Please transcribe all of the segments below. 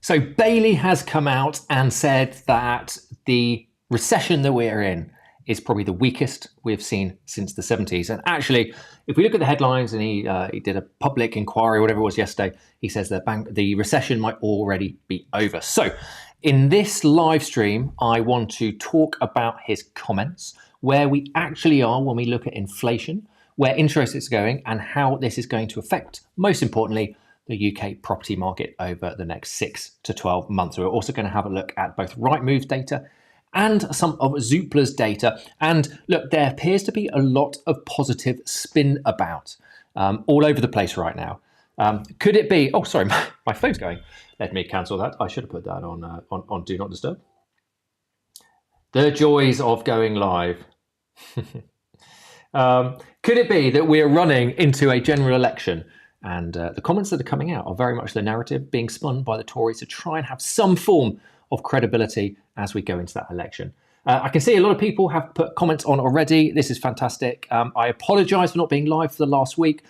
So Bailey has come out and said that the recession that we're in is probably the weakest we've seen since the 70s. And actually, if we look at the headlines, and he did a public inquiry, whatever it was yesterday, he says that the recession might already be over. So in this live stream, I want to talk about his comments, where we actually are when we look at inflation, where interest is going, and how this is going to affect, most importantly, the UK property market over the next 6 to 12 months. We're also going to have a look at both Rightmove data and some of Zoopla's data. And look, there appears to be a lot of positive spin about all over the place right now. Could it be, oh, sorry, my phone's going. Let me cancel that. I should have put that on Do Not Disturb. The joys of going live. Could it be that we're running into a general election? And the comments that are coming out are very much the narrative being spun by the Tories to try and have some form of credibility as we go into that election. I can see a lot of people have put comments on already. This is fantastic. I apologise for not being live for the last week.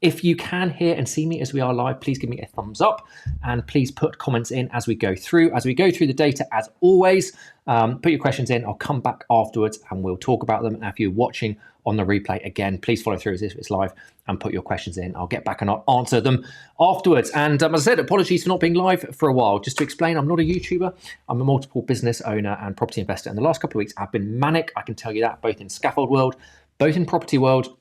If you can hear and see me as we are live, please give me a thumbs up and please put comments in as we go through. As we go through the data, as always, put your questions in. I'll come back afterwards and we'll talk about them. And if you're watching on the replay, again, please follow through as if it's live and put your questions in. I'll get back and I'll answer them afterwards. And as I said, apologies for not being live for a while. Just to explain, I'm not a YouTuber. I'm a multiple business owner and property investor. And the last couple of weeks have been manic. I can tell you that, both in scaffold world, both in property world.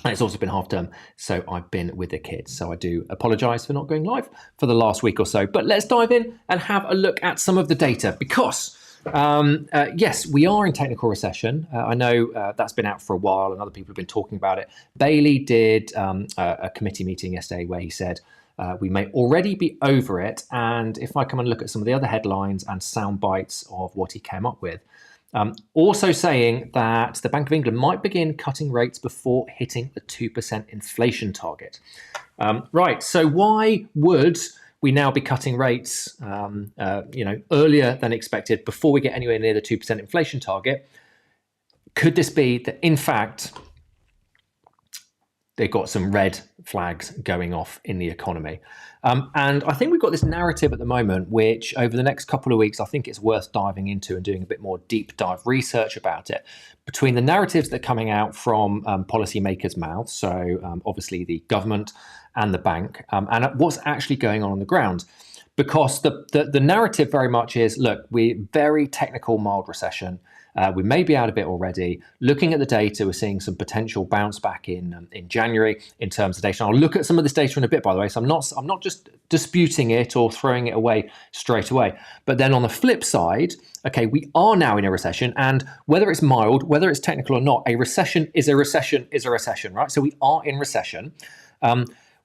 And it's also been half term, so I've been with the kids. So I do apologise for not going live for the last week or so. But let's dive in and have a look at some of the data because, yes, we are in technical recession. I know that's been out for a while and other people have been talking about it. Bailey did a committee meeting yesterday where he said we may already be over it. And if I come and look at some of the other headlines and sound bites of what he came up with, also saying that the Bank of England might begin cutting rates before hitting the 2% inflation target. Right, so why would we now be cutting rates earlier than expected before we get anywhere near the 2% inflation target? Could this be that, in fact, they've got some red flags going off in the economy? And I think we've got this narrative at the moment, which over the next couple of weeks, I think it's worth diving into and doing a bit more deep dive research about it. Between the narratives that are coming out from policymakers' mouths, so obviously the government and the bank, and what's actually going on the ground. Because the narrative very much is, look, we're very technical, mild recession. We may be out of it already. Looking at the data, we're seeing some potential bounce back in January in terms of data. And I'll look at some of this data in a bit, by the way. So I'm not just disputing it or throwing it away straight away. But then on the flip side, okay, we are now in a recession, and whether it's mild, whether it's technical or not, a recession is a recession is a recession, right? So we are in recession.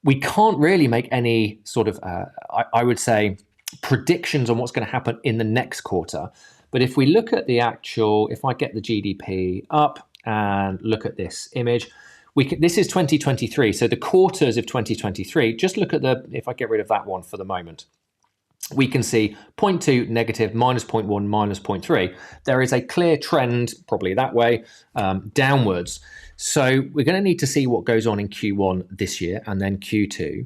We can't really make any sort of, I would say, predictions on what's going to happen in the next quarter. But if we look at the actual, if I get the GDP up and look at this image, this is 2023. So the quarters of 2023, just look at if I get rid of that one for the moment, we can see 0.2 negative, minus 0.1, minus 0.3. There is a clear trend, probably that way, downwards. So we're going to need to see what goes on in Q1 this year and then Q2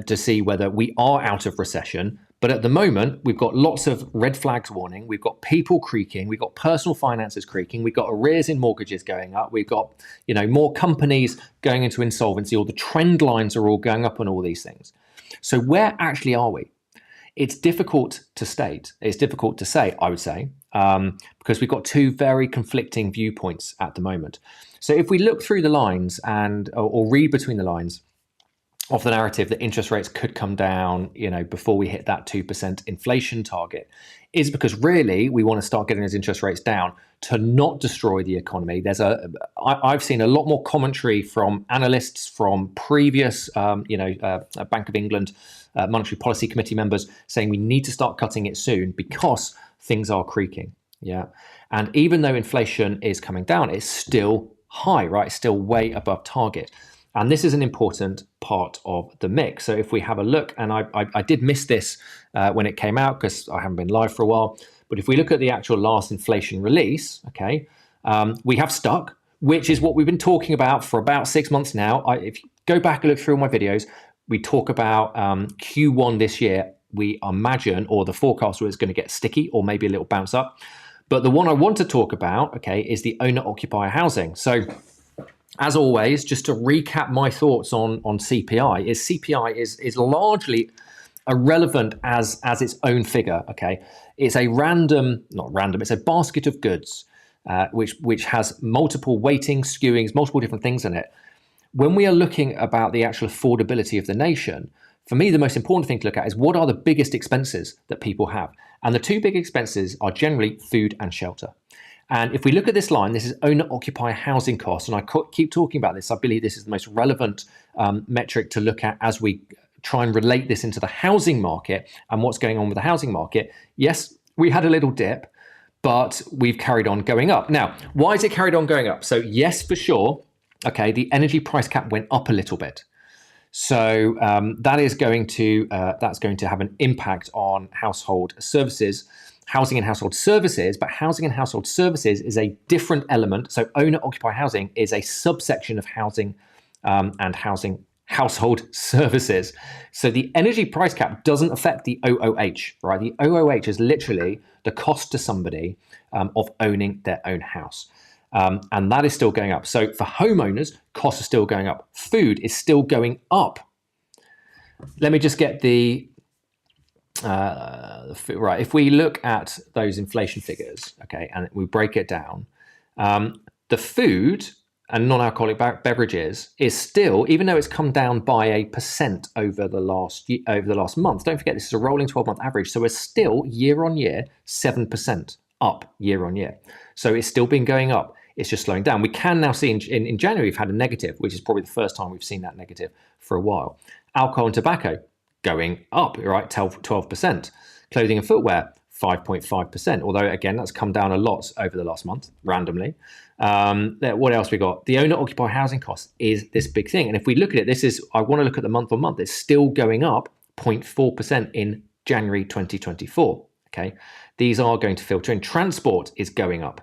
to see whether we are out of recession. But at the moment, we've got lots of red flags warning. We've got people creaking. We've got personal finances creaking. We've got arrears in mortgages going up. We've got, more companies going into insolvency. All the trend lines are all going up on all these things. So where actually are we? It's difficult to state. It's difficult to say, I would say, because we've got two very conflicting viewpoints at the moment. So if we look through the lines or read between the lines of the narrative that interest rates could come down, before we hit that 2% inflation target, is because really we want to start getting those interest rates down to not destroy the economy. I've seen a lot more commentary from analysts, from previous, Bank of England Monetary Policy Committee members saying we need to start cutting it soon because things are creaking. Yeah, and even though inflation is coming down, it's still high, right? It's still way above target. And this is an important part of the mix. So if we have a look, and I did miss this when it came out because I haven't been live for a while, but if we look at the actual last inflation release, okay, we have stuck, which is what we've been talking about for about 6 months now. If you go back and look through all my videos, we talk about Q1 this year, we imagine, or the forecast was going to get sticky or maybe a little bounce up. But the one I want to talk about, okay, is the owner-occupier housing. So as always, just to recap my thoughts on CPI, is largely irrelevant as its own figure, okay? It's a it's a basket of goods, which has multiple weightings, skewings, multiple different things in it. When we are looking about the actual affordability of the nation, for me, the most important thing to look at is what are the biggest expenses that people have? And the two big expenses are generally food and shelter. And if we look at this line, this is owner-occupier housing costs. And I keep talking about this. I believe this is the most relevant metric to look at as we try and relate this into the housing market and what's going on with the housing market. Yes, we had a little dip, but we've carried on going up. Now, why is it carried on going up? So yes, for sure. Okay, the energy price cap went up a little bit. So that's going to have an impact on household services, housing and household services. But housing and household services is a different element. So owner-occupier housing is a subsection of housing and household services. So the energy price cap doesn't affect the OOH, right? The OOH is literally the cost to somebody of owning their own house. And that is still going up. So for homeowners, costs are still going up. Food is still going up. Let me just get the right. If we look at those inflation figures, okay, and we break it down, the food and non-alcoholic beverages is still, even though it's come down by 1% over the last month. Don't forget, this is a rolling 12-month average, so we're still year on year 7% up year on year. So it's still been going up. It's just slowing down. We can now see in January we've had a negative, which is probably the first time we've seen that negative for a while. Alcohol and tobacco going up, right? 12%. Clothing and footwear 5.5%. Although again, that's come down a lot over the last month, randomly. What else we got? The owner-occupier housing cost is this big thing. And if we look at it, I want to look at the month on month. It's still going up 0.4% in January 2024. Okay, these are going to filter in. Transport is going up.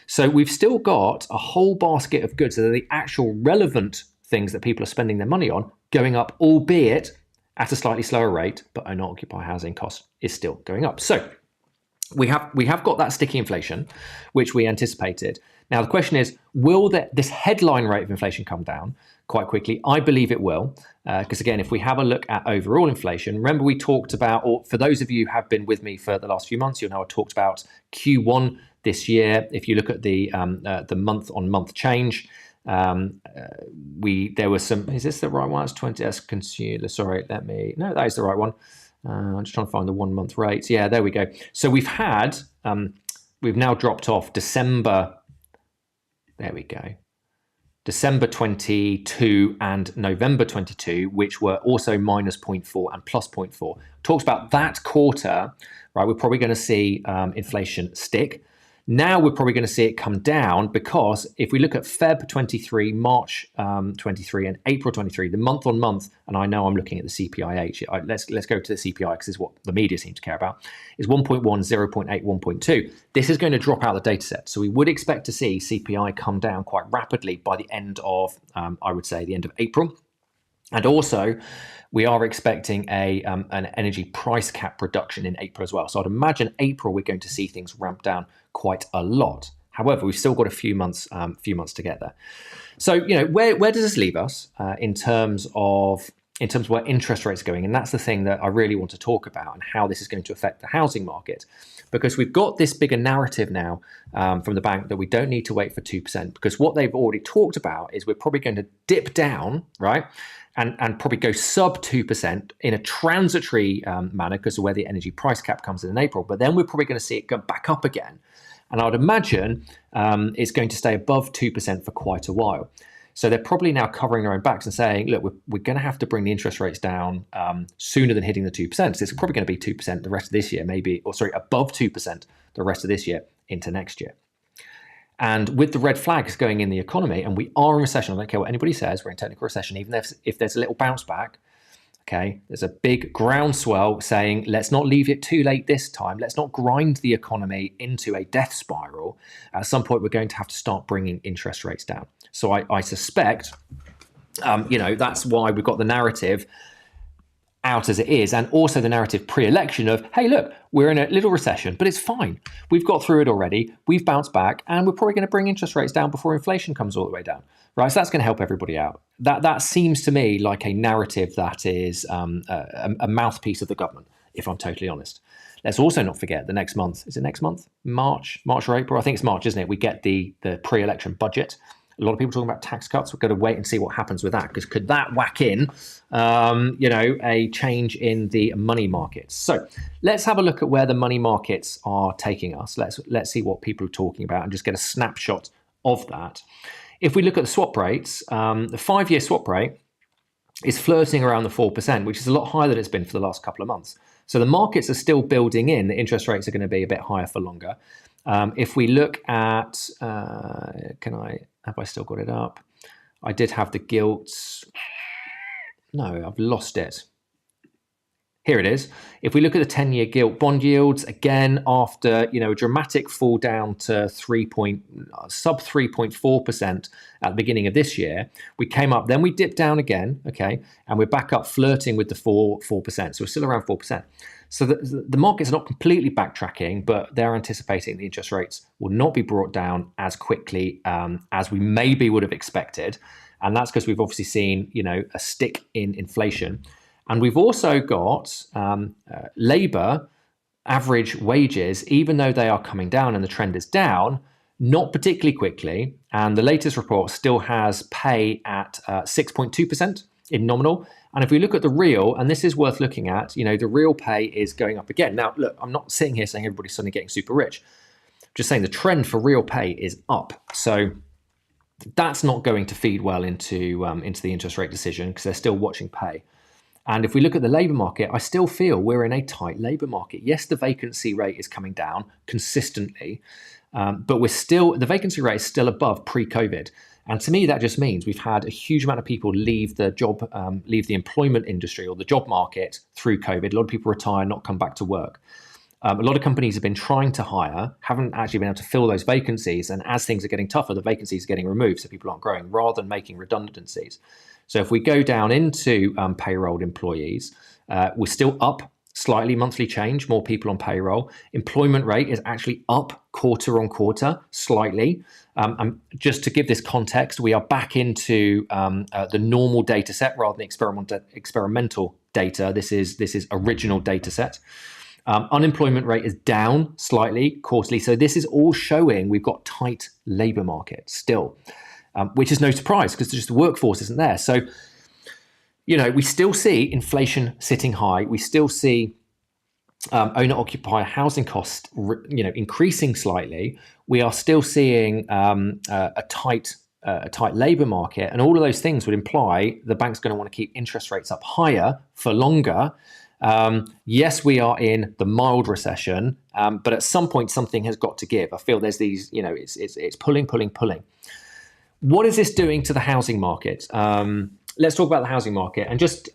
So we've still got a whole basket of goods that are the actual relevant things that people are spending their money on going up, albeit at a slightly slower rate, but owner-occupier housing cost is still going up. So we have got that sticky inflation, which we anticipated. Now the question is, will this headline rate of inflation come down quite quickly? I believe it will, because again, if we have a look at overall inflation, remember we talked about, or for those of you who have been with me for the last few months, you'll know I talked about Q1 this year. If you look at the month-on-month change, there was some. Is this the right one? It's 20 as consumer. Sorry, no, that is the right one. I'm just trying to find the 1 month rates. Yeah, there we go. So we've now dropped off December. There we go. December 22 and November 22, which were also minus 0.4 and plus 0.4. Talks about that quarter, right? We're probably going to see inflation stick. Now we're probably going to see it come down, because if we look at Feb 23, March 23 and April 23, the month on month, and I know I'm looking at the CPIH, let's go to the CPI because it's what the media seems to care about, is 1.1, 0.8, 1.2. This is going to drop out of the data set. So we would expect to see CPI come down quite rapidly by the end of, I would say, the end of April. And also, we are expecting an energy price cap reduction in April as well. So I'd imagine April we're going to see things ramp down quite a lot. However, we've still got a few months to get there. So where does this leave us in terms of where interest rates are going? And that's the thing that I really want to talk about, and how this is going to affect the housing market, because we've got this bigger narrative now from the bank that we don't need to wait for 2%, because what they've already talked about is we're probably going to dip down, right? And probably go sub 2% in a transitory manner because of where the energy price cap comes in April. But then we're probably going to see it go back up again. And I would imagine it's going to stay above 2% for quite a while. So they're probably now covering their own backs and saying, look, we're going to have to bring the interest rates down sooner than hitting the 2%. So it's probably going to be 2% the rest of this year, above 2% the rest of this year into next year. And with the red flags going in the economy, and we are in recession, I don't care what anybody says, we're in technical recession, even if there's a little bounce back, okay, there's a big groundswell saying, let's not leave it too late this time. Let's not grind the economy into a death spiral. At some point, we're going to have to start bringing interest rates down. So I suspect, that's why we've got the narrative out as it is, and also the narrative pre-election of, hey, look, we're in a little recession, but it's fine. We've got through it already. We've bounced back, and we're probably going to bring interest rates down before inflation comes all the way down, right? So that's going to help everybody out. That seems to me like a narrative that is a mouthpiece of the government, if I'm totally honest. Let's also not forget the next month. Is it next month? March or April? I think it's March, isn't it? We get the pre-election budget. A lot of people talking about tax cuts. We've got to wait and see what happens with that, because could that whack in, a change in the money markets? So let's have a look at where the money markets are taking us. Let's see what people are talking about and just get a snapshot of that. If we look at the swap rates, the 5-year swap rate is flirting around the 4%, which is a lot higher than it's been for the last couple of months. So the markets are still building in that interest rates are going to be a bit higher for longer. If we look at, have I still got it up? I did have the gilts. No, I've lost it. Here it is. If we look at the 10-year gilt bond yields, again, after a dramatic fall down to sub 3.4% at the beginning of this year, we came up, then we dipped down again, okay, and we're back up flirting with the 4%. So we're still around 4%. So the markets are not completely backtracking, but they're anticipating the interest rates will not be brought down as quickly as we maybe would have expected. And that's because we've obviously seen, a stick in inflation. And we've also got labour average wages, even though they are coming down and the trend is down, not particularly quickly. And the latest report still has pay at 6.2% in nominal. And if we look at the real, and this is worth looking at, the real pay is going up again. Now, look, I'm not sitting here saying everybody's suddenly getting super rich. I'm just saying the trend for real pay is up. So that's not going to feed well into the interest rate decision, because they're still watching pay. And if we look at the labour market, I still feel we're in a tight labour market. Yes, the vacancy rate is coming down consistently, but the vacancy rate is still above pre-COVID. And to me, that just means we've had a huge amount of people leave the employment industry or the job market through COVID. A lot of people retire, not come back to work. A lot of companies have been trying to hire, haven't actually been able to fill those vacancies. And as things are getting tougher, the vacancies are getting removed, so people aren't growing, rather than making redundancies. So if we go down into payrolled employees, we're still up slightly monthly change, more people on payroll. Employment rate is actually up quarter on quarter, slightly. Just to give this context, we are back into the normal data set rather than experimental data. This is original data set. Unemployment rate is down slightly quarterly. So this is all showing we've got tight labour market still, which is no surprise because just the workforce isn't there. So, we still see inflation sitting high. We still see owner-occupier housing costs, increasing slightly. We are still seeing a tight labour market, and all of those things would imply the bank's going to want to keep interest rates up higher for longer. Yes, we are in the mild recession, but at some point something has got to give. I feel there's these, it's pulling. What is this doing to the housing market? Let's talk about the housing market. And just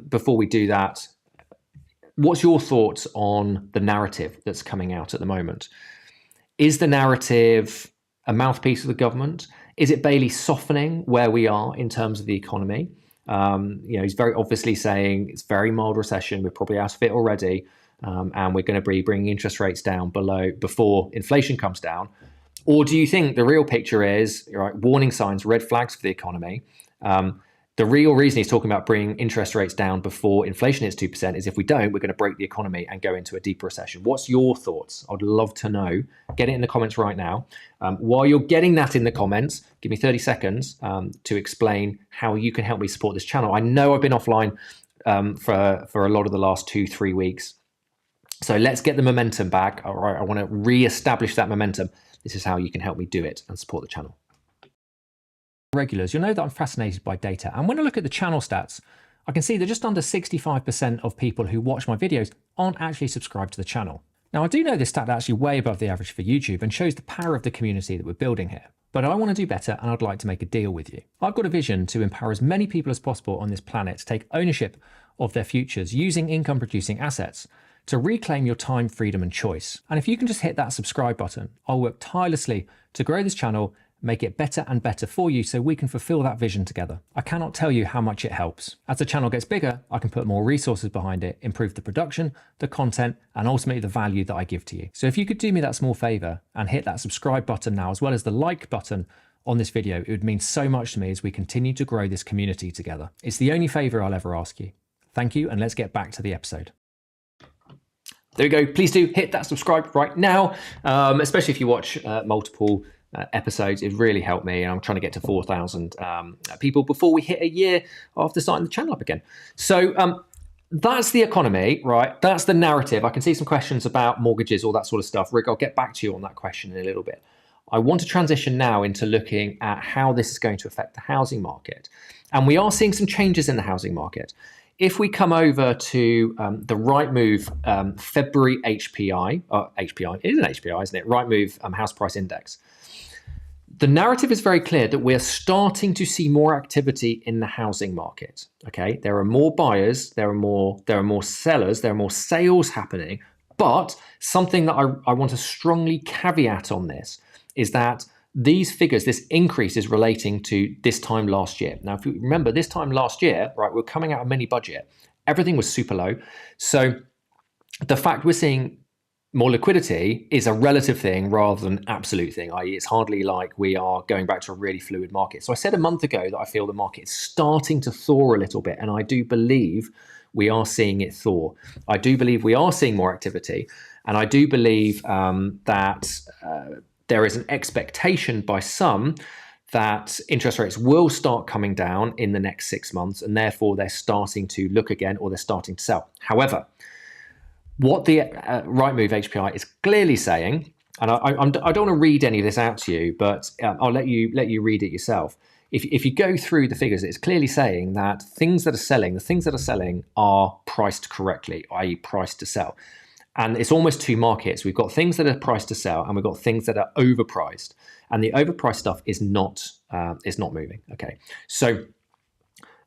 before we do that, what's your thoughts on the narrative that's coming out at the moment? Is the narrative a mouthpiece of the government? Is it Bailey softening where we are in terms of the economy? He's very obviously saying it's very mild recession. We're probably out of it already. And we're going to be bringing interest rates down before inflation comes down. Or do you think the real picture is, warning signs, red flags for the economy? The real reason he's talking about bringing interest rates down before inflation hits 2% is if we don't, we're going to break the economy and go into a deeper recession. What's your thoughts? I'd love to know. Get it in the comments right now. While you're getting that in the comments, give me 30 seconds to explain how you can help me support this channel. I know I've been offline for a lot of the last 2-3 weeks. So let's get the momentum back. All right, I want to re-establish that momentum. This is how you can help me do it and support the channel. Regulars, you'll know that I'm fascinated by data. And when I look at the channel stats, I can see that just under 65% of people who watch my videos aren't actually subscribed to the channel. Now, I do know this stat is actually way above the average for YouTube and shows the power of the community that we're building here. But I want to do better, and I'd like to make a deal with you. I've got a vision to empower as many people as possible on this planet to take ownership of their futures using income-producing assets to reclaim your time, freedom, and choice. And if you can just hit that subscribe button, I'll work tirelessly to grow this channel, make it better and better for you so we can fulfill that vision together. I cannot tell you how much it helps. As the channel gets bigger, I can put more resources behind it, improve the production, the content, and ultimately the value that I give to you. So if you could do me that small favor and hit that subscribe button now, as well as the like button on this video, it would mean so much to me as we continue to grow this community together. It's the only favor I'll ever ask you. Thank you, and let's get back to the episode. There we go. Please do hit that subscribe right now, especially if you watch multiple episodes. It really helped me, and I'm trying to get to 4,000 people before we hit a year after starting the channel up again. So that's the economy, right? That's the narrative. I can see some questions about mortgages, all that sort of stuff. Rick, I'll get back to you on that question in a little bit. I want to transition now into looking at how this is going to affect the housing market. And we are seeing some changes in the housing market. If we come over to the Rightmove February HPI, HPI, it is an HPI, isn't it? Rightmove House Price Index. The narrative is very clear that we're starting to see more activity in the housing market. Okay, there are more buyers, there are more sellers, there are more sales happening. But something that I want to strongly caveat on this is that these figures, this increase is relating to this time last year. Now, if you remember this time last year, right, we're coming out of mini budget. Everything was super low. So the fact we're seeing more liquidity is a relative thing rather than an absolute thing, i.e. it's hardly like we are going back to a really fluid market. So I said a month ago that I feel the market is starting to thaw a little bit, and I do believe we are seeing it thaw. I do believe we are seeing more activity, and I do believe that there is an expectation by some that interest rates will start coming down in the next 6 months, and therefore they're starting to look again, or they're starting to sell. However, what the Rightmove HPI is clearly saying, and I don't want to read any of this out to you, but I'll let you read it yourself. If you go through the figures, it's clearly saying that the things that are selling are priced correctly, i.e. priced to sell. And it's almost two markets. We've got things that are priced to sell, and we've got things that are overpriced. And the overpriced stuff is not moving. Okay. So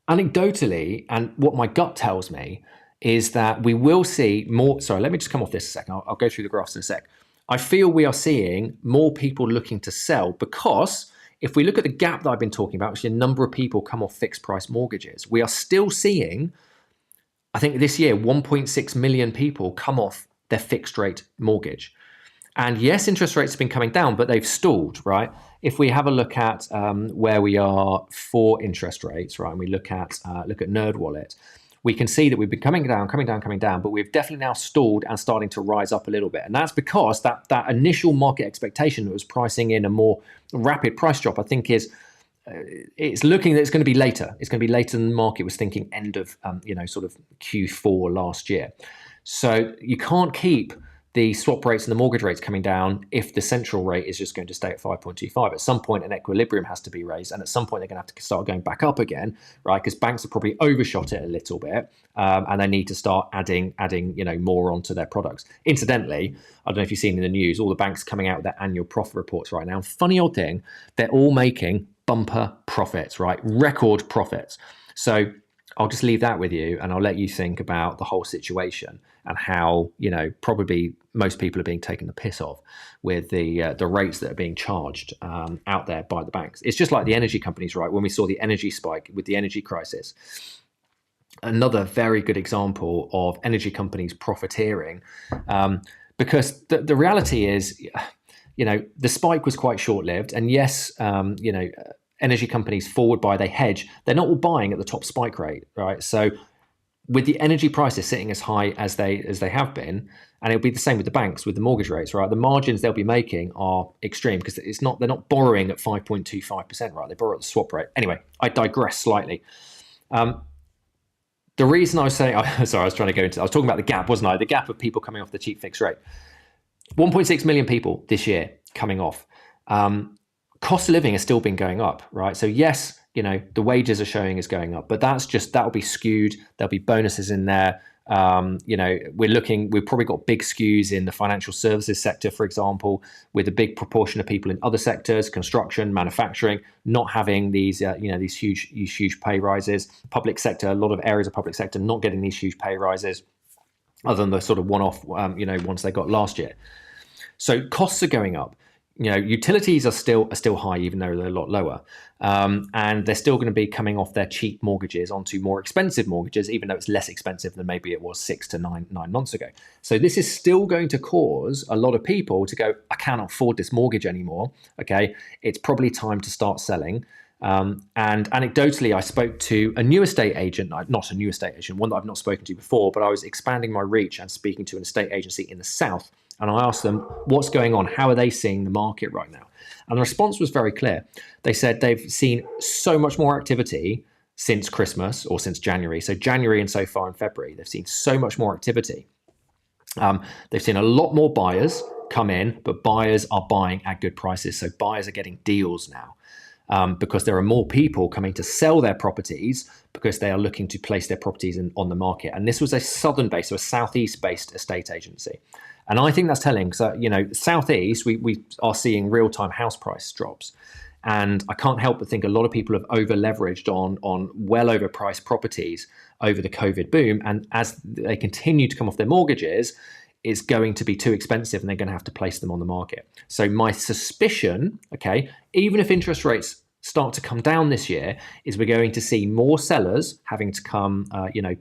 anecdotally, and what my gut tells me is that we will see more. Sorry, let me just come off this a second. I'll go through the graphs in a sec. I feel we are seeing more people looking to sell, because if we look at the gap that I've been talking about, which is a number of people come off fixed price mortgages, we are still seeing, I think this year, 1.6 million people come off their fixed rate mortgage. And yes, interest rates have been coming down, but they've stalled, right? If we have a look at where we are for interest rates, right, and we look at NerdWallet, we can see that we've been coming down, but we've definitely now stalled and starting to rise up a little bit. And that's because that initial market expectation that was pricing in a more rapid price drop, I think it's looking that it's going to be later. It's going to be later than the market was thinking, end of sort of Q4 last year. So you can't keep the swap rates and the mortgage rates coming down if the central rate is just going to stay at 5.25. At some point, an equilibrium has to be raised, and at some point, they're going to have to start going back up again, right? Because banks have probably overshot it a little bit, and they need to start adding more onto their products. Incidentally, I don't know if you've seen in the news, all the banks coming out with their annual profit reports right now. Funny old thing, they're all making bumper profits, right? Record profits. So I'll just leave that with you, and I'll let you think about the whole situation and how, probably most people are being taken the piss off with the rates that are being charged out there by the banks. It's just like the energy companies, right? When we saw the energy spike with the energy crisis, another very good example of energy companies profiteering, because the reality is, the spike was quite short-lived, and yes, energy companies forward buy, they hedge. They're not all buying at the top spike rate, right? So with the energy prices sitting as high as they have been, and it'll be the same with the banks with the mortgage rates, right? The margins they'll be making are extreme because they're not borrowing at 5.25%, right? They borrow at the swap rate. Anyway, I digress slightly. The reason I was saying, I was talking about the gap, wasn't I? The gap of people coming off the cheap fixed rate. 1.6 million people this year coming off. Cost of living has still been going up, right? So yes, the wages are showing is going up, but that'll be skewed. There'll be bonuses in there. We've probably got big skews in the financial services sector, for example, with a big proportion of people in other sectors, construction, manufacturing, not having these huge pay rises. Public sector, a lot of areas of public sector not getting these huge pay rises, other than the sort of one-off, ones they got last year. So costs are going up. utilities are still high, even though they're a lot lower, and they're still going to be coming off their cheap mortgages onto more expensive mortgages, even though it's less expensive than maybe it was 6 to 9 months ago. So this is still going to cause a lot of people to go, I can't afford this mortgage anymore. Okay, it's probably time to start selling. And anecdotally, I spoke to a new estate agent, not a new estate agent, one that I've not spoken to before, but I was expanding my reach and speaking to an estate agency in the South. And I asked them, what's going on? How are they seeing the market right now? And the response was very clear. They said they've seen so much more activity since Christmas or since January. So January and so far in February, they've seen so much more activity. They've seen a lot more buyers come in, but buyers are buying at good prices. So buyers are getting deals now. Because there are more people coming to sell their properties because they are looking to place their properties on the market. And this was a southern-based, so a southeast-based estate agency. And I think that's telling. So, southeast, we are seeing real-time house price drops. And I can't help but think a lot of people have over-leveraged on well overpriced properties over the COVID boom. And as they continue to come off their mortgages, it's going to be too expensive and they're going to have to place them on the market. So my suspicion, okay, even if interest rates start to come down this year, is we're going to see more sellers having to come,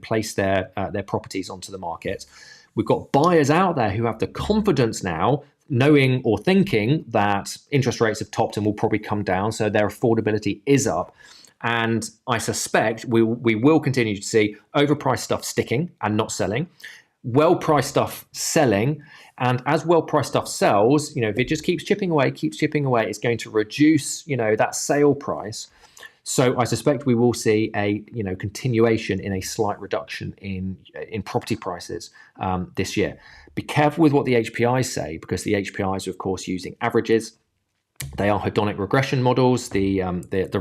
place their properties onto the market. We've got buyers out there who have the confidence now, knowing or thinking that interest rates have topped and will probably come down, so their affordability is up. And I suspect we will continue to see overpriced stuff sticking and not selling, well-priced stuff selling. And as well-priced stuff sells, if it just keeps chipping away, it's going to reduce, that sale price. So I suspect we will see a, continuation in a slight reduction in property prices this year. Be careful with what the HPIs say, because the HPIs are, of course, using averages. They are hedonic regression models. The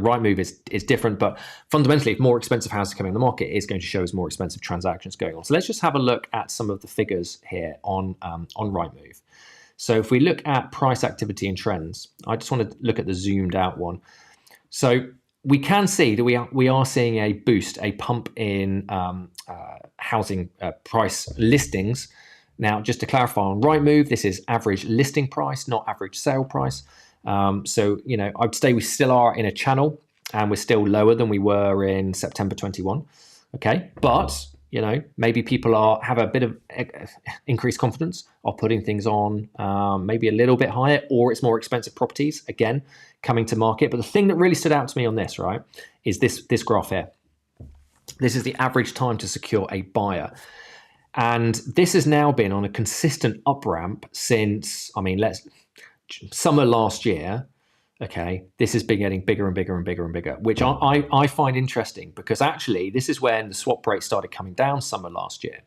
right move is different, but fundamentally, if more expensive houses come in the market, it's going to show us more expensive transactions going on. So let's just have a look at some of the figures here on Rightmove. So if we look at price activity and trends, I just want to look at the zoomed out one. So we can see that we are seeing a boost, a pump in housing price listings. Now, just to clarify on Rightmove, this is average listing price, not average sale price. So, I'd say we still are in a channel and we're still lower than we were in September 21. Okay. But, maybe people have a bit of increased confidence of putting things on maybe a little bit higher, or it's more expensive properties, again, coming to market. But the thing that really stood out to me on this, right, is this graph here. This is the average time to secure a buyer. And this has now been on a consistent up ramp since, summer last year. Okay, this has been getting bigger and bigger and bigger and bigger, which I find interesting, because actually this is when the swap rate started coming down summer last year.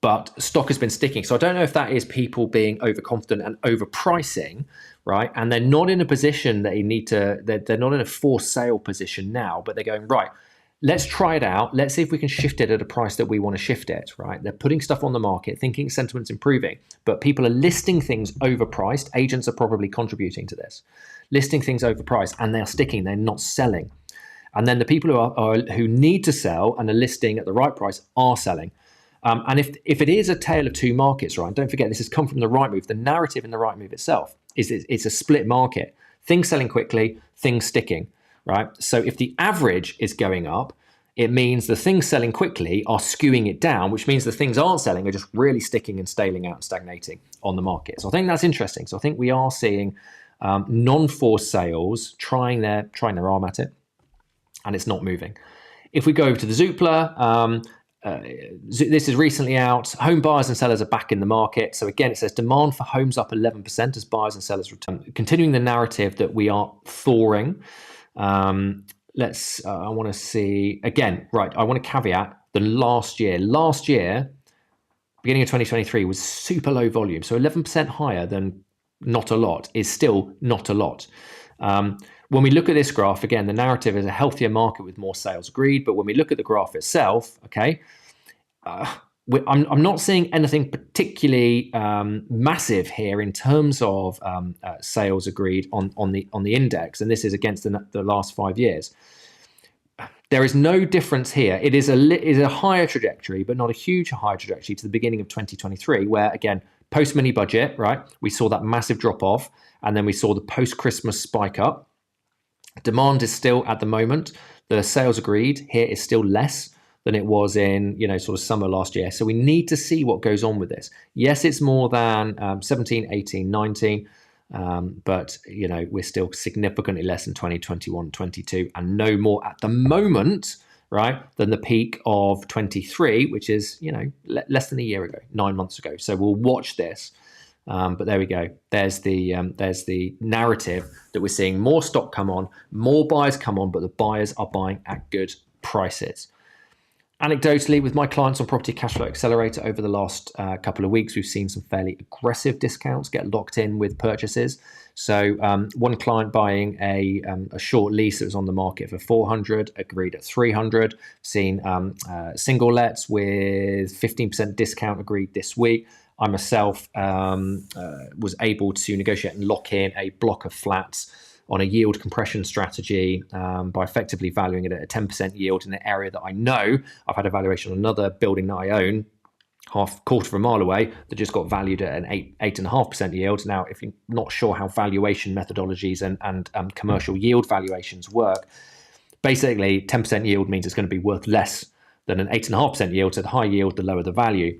But stock has been sticking. So I don't know if that is people being overconfident and overpricing, right? And they're not in a position that they're not in a forced sale position now, but they're going, right, let's try it out. Let's see if we can shift it at a price that we want to shift it, right? They're putting stuff on the market, thinking sentiment's improving, but people are listing things overpriced. Agents are probably contributing to this. Listing things overpriced, and they're sticking, they're not selling. And then the people who need to sell and are listing at the right price are selling. And if it is a tale of two markets, right, don't forget, this has come from the Rightmove. The narrative in the Rightmove itself is it's a split market. Things selling quickly, things sticking. Right. So if the average is going up, it means the things selling quickly are skewing it down, which means the things aren't selling are just really sticking and staling out and stagnating on the market. So I think that's interesting. So I think we are seeing non-forced sales trying their arm at it, and it's not moving. If we go over to the Zoopla, this is recently out. Home buyers and sellers are back in the market. So again, it says demand for homes up 11% as buyers and sellers return. Continuing the narrative that we are thawing. I want to see again, right. I want to caveat the last year, beginning of 2023 was super low volume. So 11% higher than not a lot is still not a lot. When we look at this graph, again, the narrative is a healthier market with more sales agreed. But when we look at the graph itself, okay, I'm not seeing anything particularly massive here in terms of sales agreed on the index, and this is against the last 5 years. There is no difference here. It is a higher trajectory, but not a huge higher trajectory to the beginning of 2023, where again Post mini budget, right? We saw that massive drop off, and then we saw the post Christmas spike up. Demand is still at the moment. The sales agreed here is still less than it was in, sort of summer last year. So we need to see what goes on with this. Yes, it's more than 17, 18, 19. But we're still significantly less than 2021, 22, and no more at the moment, right, than the peak of 23, which is less than a year ago, 9 months ago. So we'll watch this. But there we go. There's the narrative that we're seeing more stock come on, more buyers come on, but the buyers are buying at good prices. Anecdotally, with my clients on Property Cashflow Accelerator over the last couple of weeks, we've seen some fairly aggressive discounts get locked in with purchases. So one client buying a short lease that was on the market for 400, agreed at 300. Seen single lets with 15% discount agreed this week. I myself was able to negotiate and lock in a block of flats on a yield compression strategy by effectively valuing it at a 10% yield in an area that I know. I've had a valuation on another building that I own quarter of a mile away that just got valued at an 8.5% yield. Now, if you're not sure how valuation methodologies and commercial yield valuations work, basically 10% yield means it's going to be worth less than an 8.5% yield. So the higher yield, the lower the value.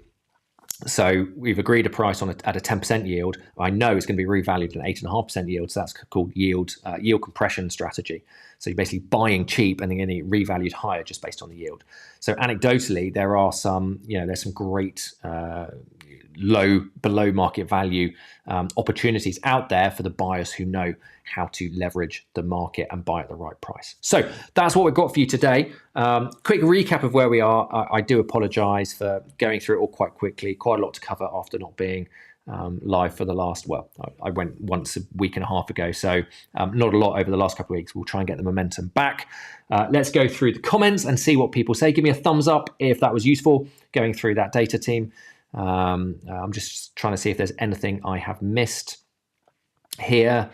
So we've agreed a price at a 10% yield. I know it's going to be revalued at an 8.5% yield. So that's called yield compression strategy. So you're basically buying cheap and then getting it revalued higher just based on the yield. So anecdotally, there are there's some great below market value opportunities out there for the buyers who know how to leverage the market and buy at the right price. So that's what we've got for you today. Quick recap of where we are. I do apologize for going through it all quite quickly. Quite a lot to cover after not being live for the last, I went once a week and a half ago. So not a lot over the last couple of weeks. We'll try and get the momentum back. Let's go through the comments and see what people say. Give me a thumbs up if that was useful going through that data team. I'm just trying to see if there's anything I have missed here.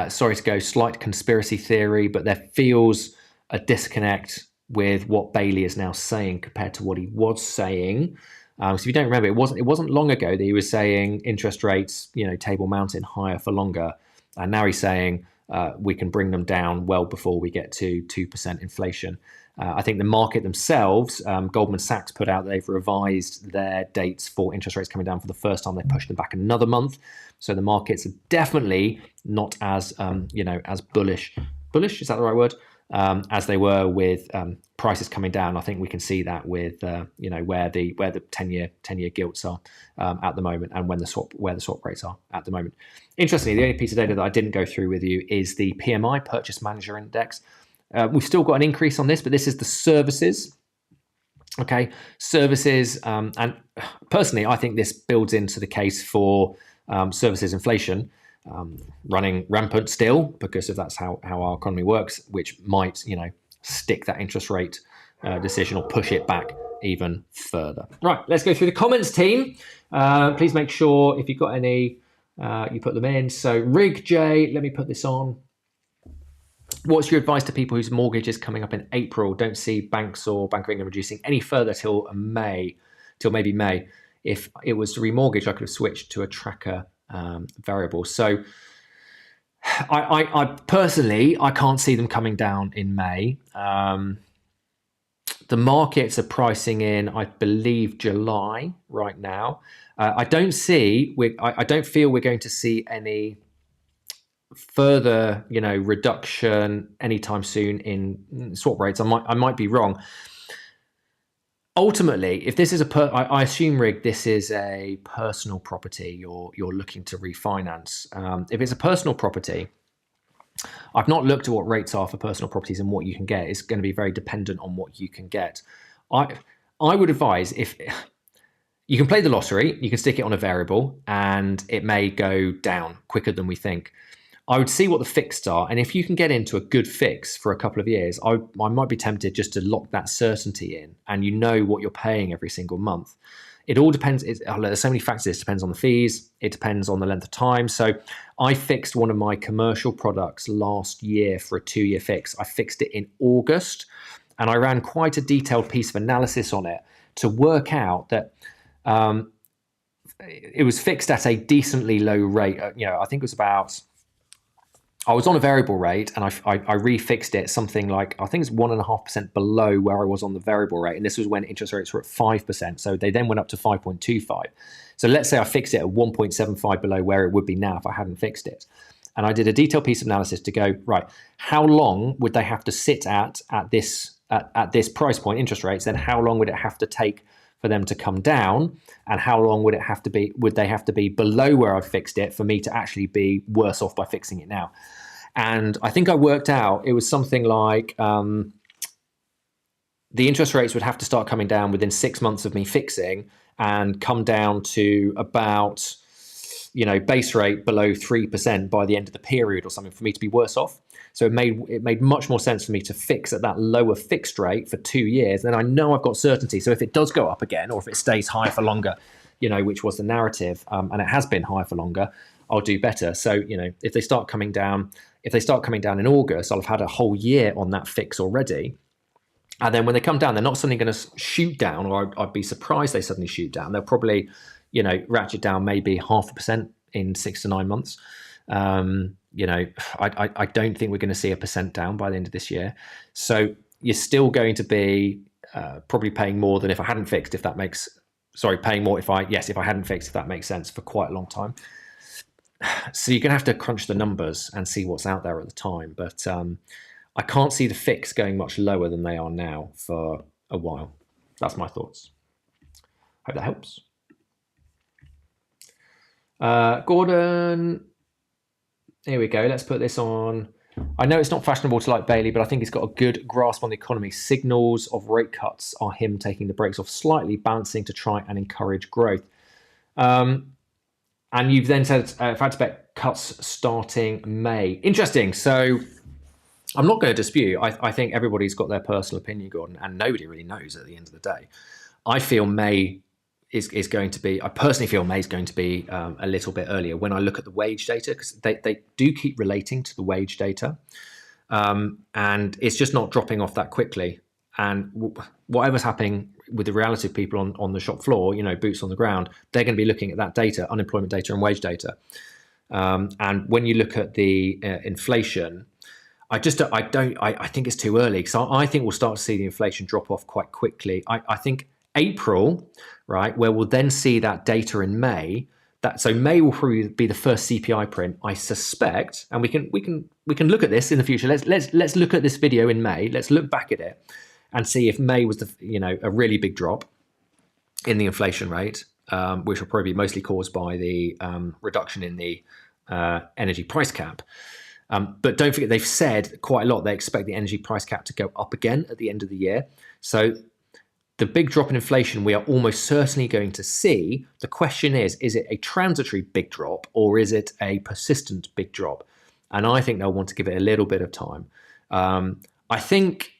Sorry to go slight conspiracy theory, but there feels a disconnect with what Bailey is now saying compared to what he was saying. So if you don't remember, it wasn't long ago that he was saying interest rates, table mountain higher for longer, and now he's saying we can bring them down well before we get to 2% inflation. I think the market themselves, Goldman Sachs put out that they've revised their dates for interest rates coming down for the first time. They pushed them back another month. So the markets are definitely not as, as bullish, is that the right word? As they were with prices coming down. I think we can see that with, where the 10-year gilts are at the moment and where the swap rates are at the moment. Interestingly, the only piece of data that I didn't go through with you is the PMI, Purchase Manager Index. We've still got an increase on this, but this is the services. Okay, services. And personally, I think this builds into the case for services inflation running rampant still, because if that's how our economy works, which might, stick that interest rate decision or push it back even further. Right, let's go through the comments, team. Please make sure if you've got any, you put them in. So Rig J, let me put this on. What's your advice to people whose mortgage is coming up in April? Don't see banks or Bank of England reducing any further till maybe May. If it was to remortgage, I could have switched to a tracker variable. So I personally, I can't see them coming down in May. The markets are pricing in, I believe, July right now. I don't feel we're going to see any further, reduction anytime soon in swap rates. I might be wrong. Ultimately, if this is I assume, Rig, this is a personal property you're looking to refinance. If it's a personal property, I've not looked at what rates are for personal properties and what you can get. It's going to be very dependent on what you can get. I would advise, if you can play the lottery, you can stick it on a variable and it may go down quicker than we think. I would see what the fixed are, and if you can get into a good fix for a couple of years, I might be tempted just to lock that certainty in, and what you're paying every single month. It all depends. There's so many factors. It depends on the fees. It depends on the length of time. So I fixed one of my commercial products last year for a 2-year fix. I fixed it in August, and I ran quite a detailed piece of analysis on it to work out that it was fixed at a decently low rate. I think it was about. I was on a variable rate, and I refixed it something like, I think it's 1.5% below where I was on the variable rate, and this was when interest rates were at 5%. So they then went up to 5.25. So let's say I fixed it at 1.75 below where it would be now if I hadn't fixed it. And I did a detailed piece of analysis to go, right, how long would they have to sit at this price point, interest rates? Then how long would it have to take for them to come down, and how long would they have to be below where I fixed it for me to actually be worse off by fixing it now? And I think I worked out it was something like the interest rates would have to start coming down within 6 months of me fixing, and come down to about base rate below 3% by the end of the period or something for me to be worse off. So it made much more sense for me to fix at that lower fixed rate for 2 years. Then I know I've got certainty. So if it does go up again, or if it stays high for longer, which was the narrative, and it has been high for longer, I'll do better. So if they start coming down in August, I'll have had a whole year on that fix already. And then when they come down, they're not suddenly going to shoot down, or I'd be surprised they suddenly shoot down. They'll probably ratchet down maybe 0.5% in 6 to 9 months. I don't think we're going to see 1% down by the end of this year. So you're still going to be probably paying more than if I hadn't fixed, paying more if I hadn't fixed, if that makes sense, for quite a long time. So you're going to have to crunch the numbers and see what's out there at the time. But I can't see the fix going much lower than they are now for a while. That's my thoughts. Hope that helps. Gordon, here we go. Let's put this on. I know it's not fashionable to like Bailey, but I think he's got a good grasp on the economy. Signals of rate cuts are him taking the brakes off slightly, balancing to try and encourage growth. And you've then said, if I had to bet, cuts starting May. Interesting. So I'm not going to dispute. I think everybody's got their personal opinion, Gordon, and nobody really knows at the end of the day. I feel May is going to be, I personally feel May is going to be a little bit earlier when I look at the wage data, because they do keep relating to the wage data. And it's just not dropping off that quickly. And whatever's happening with the reality of people on the shop floor, boots on the ground, they're going to be looking at that data, unemployment data and wage data. And when you look at the inflation, I think it's too early, because I think we'll start to see the inflation drop off quite quickly. I think April, right, where we'll then see that data in May. So May will probably be the first CPI print, I suspect, and we can look at this in the future. Let's look at this video in May. Let's look back at it and see if May was a really big drop in the inflation rate, which will probably be mostly caused by the reduction in the energy price cap. But don't forget, they've said quite a lot. They expect the energy price cap to go up again at the end of the year. So the big drop in inflation we are almost certainly going to see. The question is it a transitory big drop, or is it a persistent big drop? And I think they'll want to give it a little bit of time. I think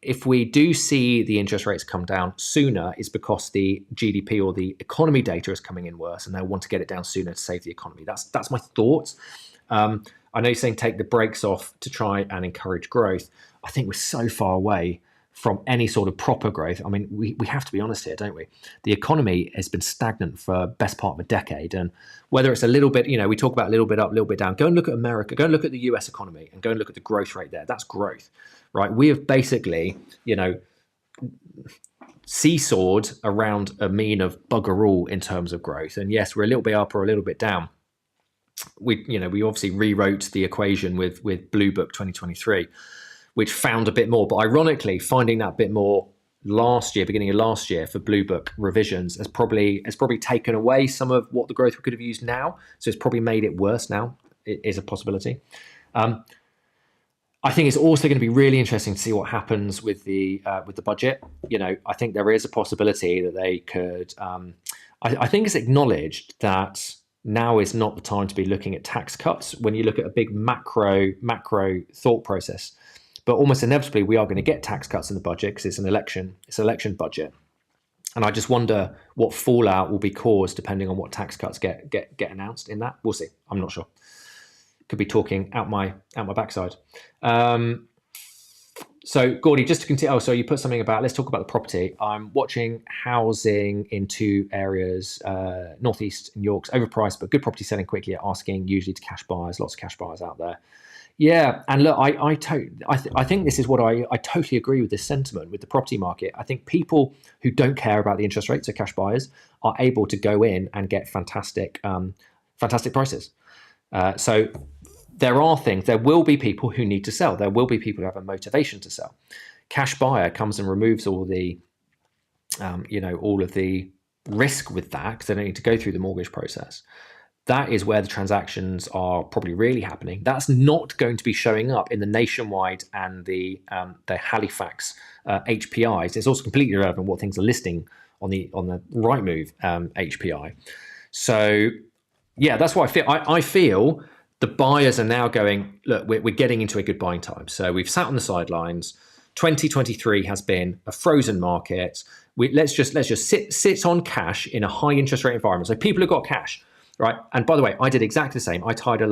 if we do see the interest rates come down sooner, it's because the GDP or the economy data is coming in worse, and they'll want to get it down sooner to save the economy. That's my thoughts. I know you're saying take the brakes off to try and encourage growth. I think we're so far away from any sort of proper growth. I mean, we have to be honest here, don't we? The economy has been stagnant for best part of a decade. And whether it's a little bit, we talk about a little bit up, a little bit down, go and look at America, go and look at the US economy and go and look at the growth rate there. That's growth, right? We have basically, seesawed around a mean of bugger all in terms of growth. And yes, we're a little bit up or a little bit down. We obviously rewrote the equation with Blue Book 2023, which found a bit more. But ironically, finding that bit more beginning of last year for Blue Book revisions has probably taken away some of what the growth we could have used now. So it's probably made it worse now. It is a possibility. I think it's also going to be really interesting to see what happens with the budget. I think there is a possibility that they could. I think it's acknowledged that now is not the time to be looking at tax cuts when you look at a big macro thought process. But almost inevitably, we are going to get tax cuts in the budget because it's an election budget. And I just wonder what fallout will be caused depending on what tax cuts get announced in that. We'll see. I'm not sure. Could be talking out my backside. So, Gordy, just to continue. Oh, so you put something about. Let's talk about the property. I'm watching housing in two areas, northeast and York's overpriced, but good property selling quickly. Asking usually to cash buyers. Lots of cash buyers out there. Yeah, and look, I think this is what I totally agree with this sentiment with the property market. I think people who don't care about the interest rates, so cash buyers, are able to go in and get fantastic prices. So there will be people who need to sell. There will be people who have a motivation to sell. Cash buyer comes and removes all the, all of the risk with that because they don't need to go through the mortgage process. That is where the transactions are probably really happening. That's not going to be showing up in the Nationwide and the Halifax HPIs. It's also completely irrelevant what things are listing on the Rightmove HPI. So yeah, that's what I feel. I feel the buyers are now going, look, we're getting into a good buying time. So we've sat on the sidelines. 2023 has been a frozen market. Let's just sit on cash in a high interest rate environment. So people have got cash. Right, and by the way, I did exactly the same. I tied a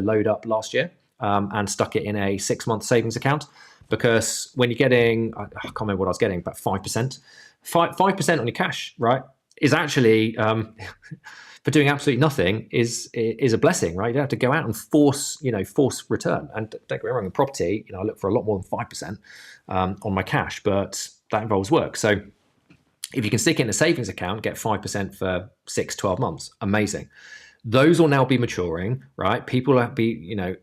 load up last year and stuck it in a 6-month savings account because when you're getting, I can't remember what I was getting, but 5%, 5% on your cash, right, is actually for doing absolutely nothing is a blessing, right? You don't have to go out and force return. And don't get me wrong, in property, I look for a lot more than 5% on my cash, but that involves work. So if you can stick it in a savings account, get 5% for 6-12 months, amazing. Those will now be maturing, right? People have the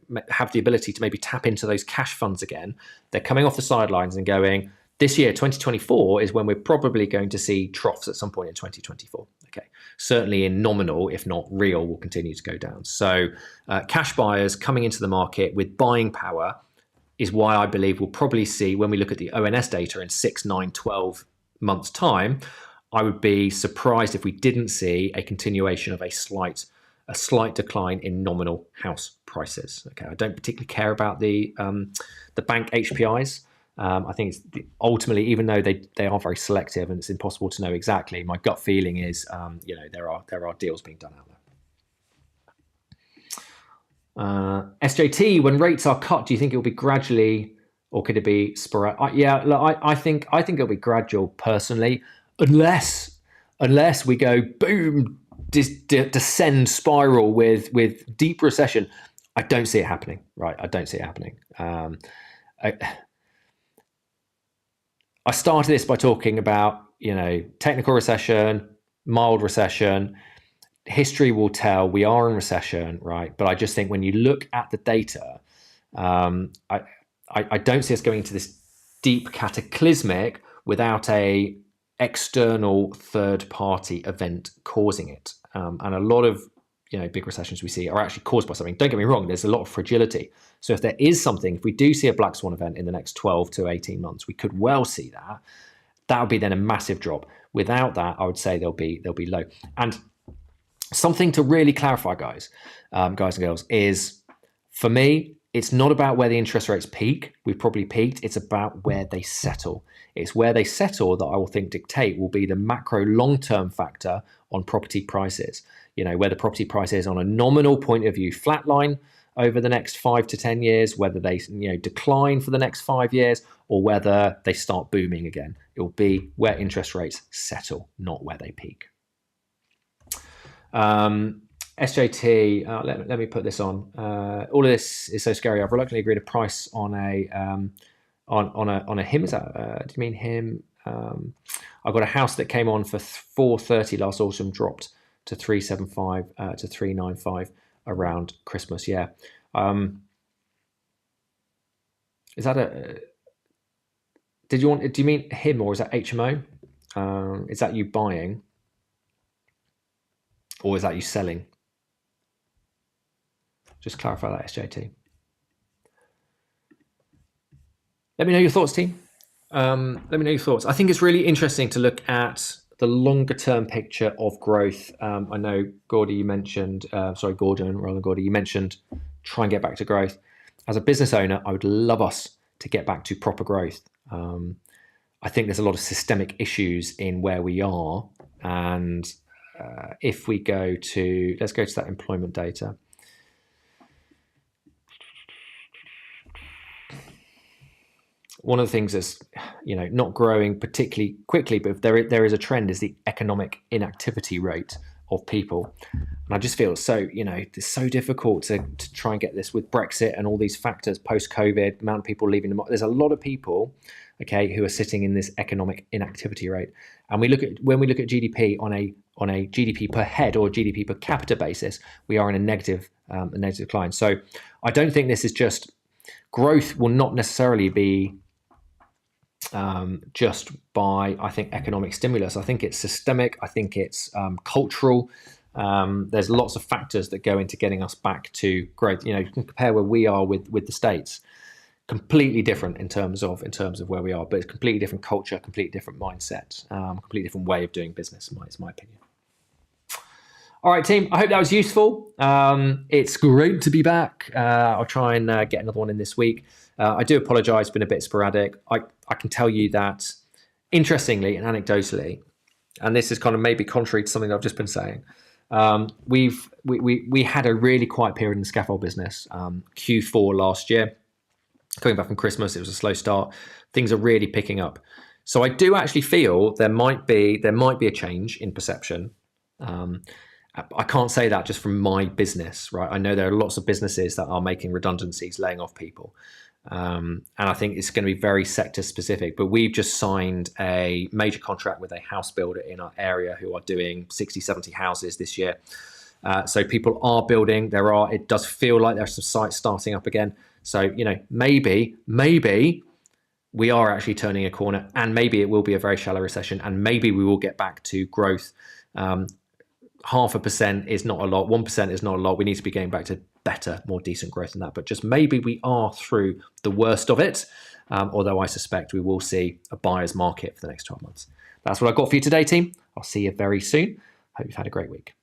ability to maybe tap into those cash funds again. They're coming off the sidelines and going, this year, 2024, is when we're probably going to see troughs at some point in 2024. Okay, certainly in nominal, if not real, will continue to go down. So cash buyers coming into the market with buying power is why I believe we'll probably see, when we look at the ONS data in 6, 9, 12 months' time, I would be surprised if we didn't see a continuation of a slight decline in nominal house prices. Okay, I don't particularly care about the bank HPIs. I think ultimately, even though they are very selective and it's impossible to know exactly, my gut feeling is there are deals being done out there. SJT, when rates are cut, do you think it will be gradually? Or could it be sporadic? I think it'll be gradual personally, unless we go boom, descend spiral with deep recession. I don't see it happening. Right, I don't see it happening. I started this by talking about technical recession, mild recession. History will tell we are in recession, right? But I just think when you look at the data, I don't see us going into this deep cataclysmic without a external third-party event causing it. And a lot of big recessions we see are actually caused by something. Don't get me wrong, there's a lot of fragility. So if there is something, if we do see a black swan event in the next 12 to 18 months, we could well see that. That would be then a massive drop. Without that, I would say they'll be low. And something to really clarify, guys and girls, is for me, it's not about where the interest rates peak. We've probably peaked. It's about where they settle. It's where they settle that I will think dictate will be the macro long-term factor on property prices. Where the property price is on a nominal point of view flatline over the next 5 to 10 years, whether they decline for the next 5 years or whether they start booming again. It will be where interest rates settle, not where they peak. SJT, let me put this on. All of this is so scary. I've reluctantly agreed a price on a HIM. Is that? Do you mean HIM? I've got a house that came on for 430 last autumn, dropped to 375 to 395 around Christmas. Yeah. Is that a? Do you mean HIM or is that HMO? Is that you buying, or is that you selling? Just clarify that, SJT. Let me know your thoughts, team. Let me know your thoughts. I think it's really interesting to look at the longer term picture of growth. I know, Gordon, you mentioned try and get back to growth. As a business owner, I would love us to get back to proper growth. I think there's a lot of systemic issues in where we are. And if we let's go to that employment data. one of the things that's, not growing particularly quickly, but if there is a trend, is the economic inactivity rate of people. And I just feel it's so difficult to try and get this with Brexit and all these factors post-COVID, amount of people leaving the market. There's a lot of people, okay, who are sitting in this economic inactivity rate. And when we look at GDP on a GDP per head or GDP per capita basis, we are in a negative decline. So I don't think this is just growth will not necessarily be just by, I think, economic stimulus. I think it's systemic. I think it's cultural. There's lots of factors that go into getting us back to growth. You can compare where we are with the States. Completely different in terms of where we are, but it's completely different culture, completely different mindset, completely different way of doing business. Is my opinion. All right, team. I hope that was useful. It's great to be back. I'll try and get another one in this week. I do apologise. It's been a bit sporadic. I can tell you that, interestingly and anecdotally, and this is kind of maybe contrary to something I've just been saying, we had a really quiet period in the scaffold business. Q4 last year, coming back from Christmas, it was a slow start. Things are really picking up. So I do actually feel there might be a change in perception. I can't say that just from my business, right? I know there are lots of businesses that are making redundancies, laying off people. And I think it's going to be very sector specific, but we've just signed a major contract with a house builder in our area who are doing 60, 70 houses this year. So people are building. It does feel like there's some sites starting up again. So, maybe we are actually turning a corner, and maybe it will be a very shallow recession, and maybe we will get back to growth. 0.5% is not a lot. 1% is not a lot. We need to be getting back to better, more decent growth than that. But just maybe we are through the worst of it. Although I suspect we will see a buyer's market for the next 12 months. That's what I've got for you today, team. I'll see you very soon. Hope you've had a great week.